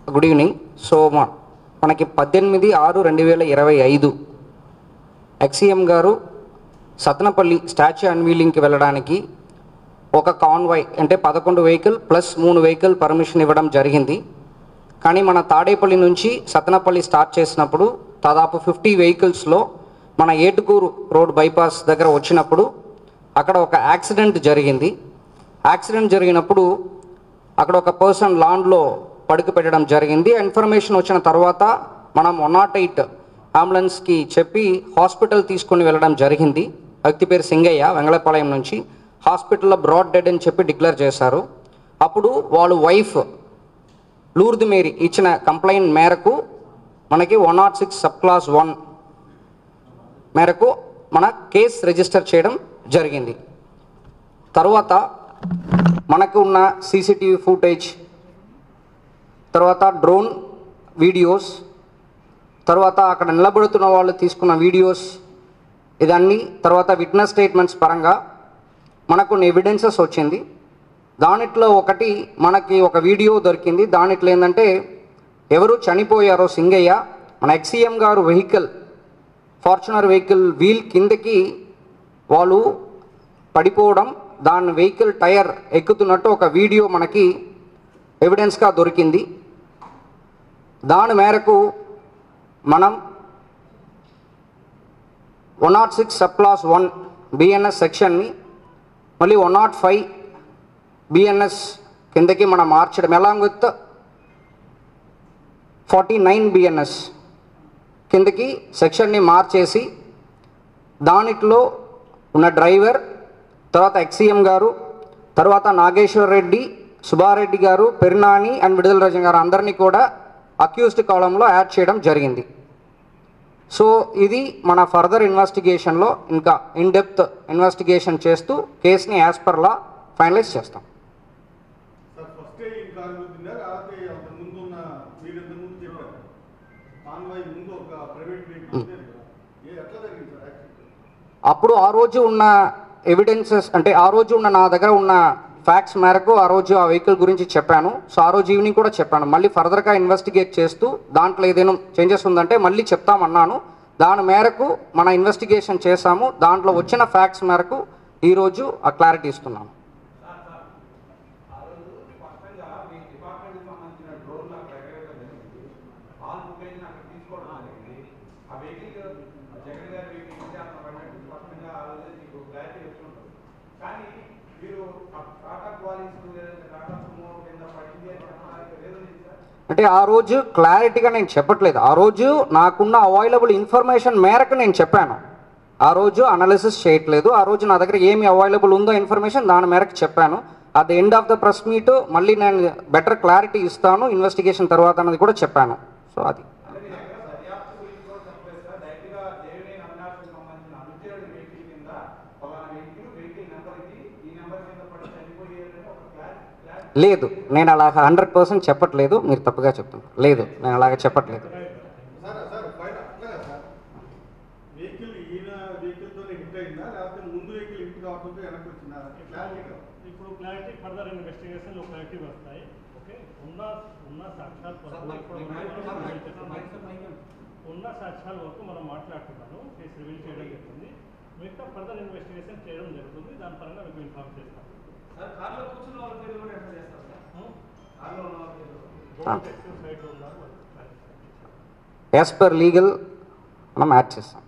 Good evening. So మనకి 18/6/2025 ex-CM గారు Sattenapalli statue అన్వీలింగ్కి వెళ్ళడానికి ఒక కాన్వాయ్ అంటే 11 వెహికల్ ప్లస్ 3 వెహికల్ పర్మిషన్ ఇవ్వడం జరిగింది. కానీ మన తాడేపల్లి నుంచి సతనపల్లి స్టార్ట్ చేసినప్పుడు దాదాపు 50 వెహికల్స్లో మన ఏటుకూరు రోడ్ బైపాస్ దగ్గర వచ్చినప్పుడు అక్కడ ఒక యాక్సిడెంట్ జరిగింది. యాక్సిడెంట్ జరిగినప్పుడు అక్కడ ఒక పర్సన్ లాండ్లో పడుకు పెట్టడం జరిగింది. ఇన్ఫర్మేషన్ వచ్చిన తర్వాత మనం 108 అంబులెన్స్కి చెప్పి హాస్పిటల్ తీసుకొని వెళ్ళడం జరిగింది. వ్యక్తి పేరు సింగయ్య, వెంగళపాలెం నుంచి. హాస్పిటల్లో బ్రాడ్ డెడ్ అని చెప్పి డిక్లేర్ చేశారు. అప్పుడు వాళ్ళ వైఫ్ లూర్ద్ మేరీ ఇచ్చిన కంప్లైంట్ మేరకు మనకి 106 సబ్ క్లాస్ 1 మేరకు మన కేసు రిజిస్టర్ చేయడం జరిగింది. తర్వాత మనకు ఉన్న సీసీటీవీ ఫుటేజ్, తర్వాత డ్రోన్ వీడియోస్, తర్వాత అక్కడ నిలబడుతున్న వాళ్ళు తీసుకున్న వీడియోస్, ఇదన్నీ తర్వాత విట్నెస్ స్టేట్మెంట్స్ పరంగా మనకు కొన్ని ఎవిడెన్సెస్ వచ్చింది. దానిట్లో ఒకటి మనకి ఒక వీడియో దొరికింది. దానిట్లో ఏంటంటే ఎవరు చనిపోయారో సింగయ్య మన ఎక్సీఎం గారు వెహికల్ ఫార్చునర్ వెహికల్ వీల్ కిందకి వాళ్ళు పడిపోవడం, దాని వెహికల్ టైర్ ఎక్కుతున్నట్టు ఒక వీడియో మనకి ఎవిడెన్స్గా దొరికింది. దాని మేరకు మనం 106 సబ్ క్లాస్ 1 బిఎన్ఎస్ సెక్షన్ని మళ్ళీ 105 బిఎన్ఎస్ కిందకి మనం మార్చడం, అలాంగ్ విత్ 49 బిఎన్ఎస్ కిందకి సెక్షన్ని మార్చేసి దానిట్లో ఉన్న డ్రైవర్, తర్వాత ఎక్సీఎం గారు, తర్వాత నాగేశ్వర్ రెడ్డి, సుబ్బారెడ్డి గారు, పెరినాని అండ్ విడుదల రాజన్ గారు అందరినీ కూడా అక్యూజ్డ్ కాలంలో యాడ్ చేయడం జరిగింది. సో ఇది మన ఫర్దర్ ఇన్వెస్టిగేషన్లో ఇంకా ఇన్ డెప్త్ ఇన్వెస్టిగేషన్ చేస్తూ కేసుని యాజ్ పర్ లా ఫైనలైజ్ చేస్తాం. అప్పుడు ఆ రోజు ఉన్న ఎవిడెన్సెస్ అంటే ఆ రోజు ఉన్న నా దగ్గర ఉన్న ఫ్యాక్ట్స్ మేరకు ఆ రోజు ఆ వెహికల్ గురించి చెప్పాను. సో ఆ రోజు ఈవినింగ్ కూడా చెప్పాను. మళ్ళీ ఫర్దర్గా ఇన్వెస్టిగేట్ చేస్తూ దాంట్లో ఏదైనా చేంజెస్ ఉందంటే మళ్ళీ చెప్తామన్నాను. దాని మేరకు మన ఇన్వెస్టిగేషన్ చేశాము. దాంట్లో వచ్చిన ఫ్యాక్ట్స్ మేరకు ఈరోజు ఆ క్లారిటీ ఇస్తున్నాము. అంటే ఆ రోజు క్లారిటీగా నేను చెప్పట్లేదు. ఆ రోజు నాకున్న అవైలబుల్ ఇన్ఫర్మేషన్ మేరకు నేను చెప్పాను. ఆ రోజు అనాలిసిస్ చేయట్లేదు. ఆ రోజు నా దగ్గర ఏమి అవైలబుల్ ఉందో ఇన్ఫర్మేషన్ దాని మేరకు చెప్పాను. At the end of the press meet మళ్ళీ నేను బెటర్ క్లారిటీ ఇస్తాను ఇన్వెస్టిగేషన్ తర్వాత అన్నది కూడా చెప్పాను. సో అది లేదు, నేను అలాగ 100% చెప్పట్లేదు. మీరు తప్పుగా చెప్తున్నారు. లేదు, నేను అలాగ చెప్పట్లేదు. ఉన్న సాక్ష్యాల వరకు మనం మాట్లాడుతున్నాను. కేసు రివీల్ చేయడం జరుగుతుంది. మిగతా ఫర్దర్ ఇన్వెస్టిగేషన్ చేయడం జరుగుతుంది. దాని పరంగా మీకు ఇన్ఫార్మ్ చేస్తాం. యాజ్ పర్ లీగల్ మనం యాడ్ చేస్తాం.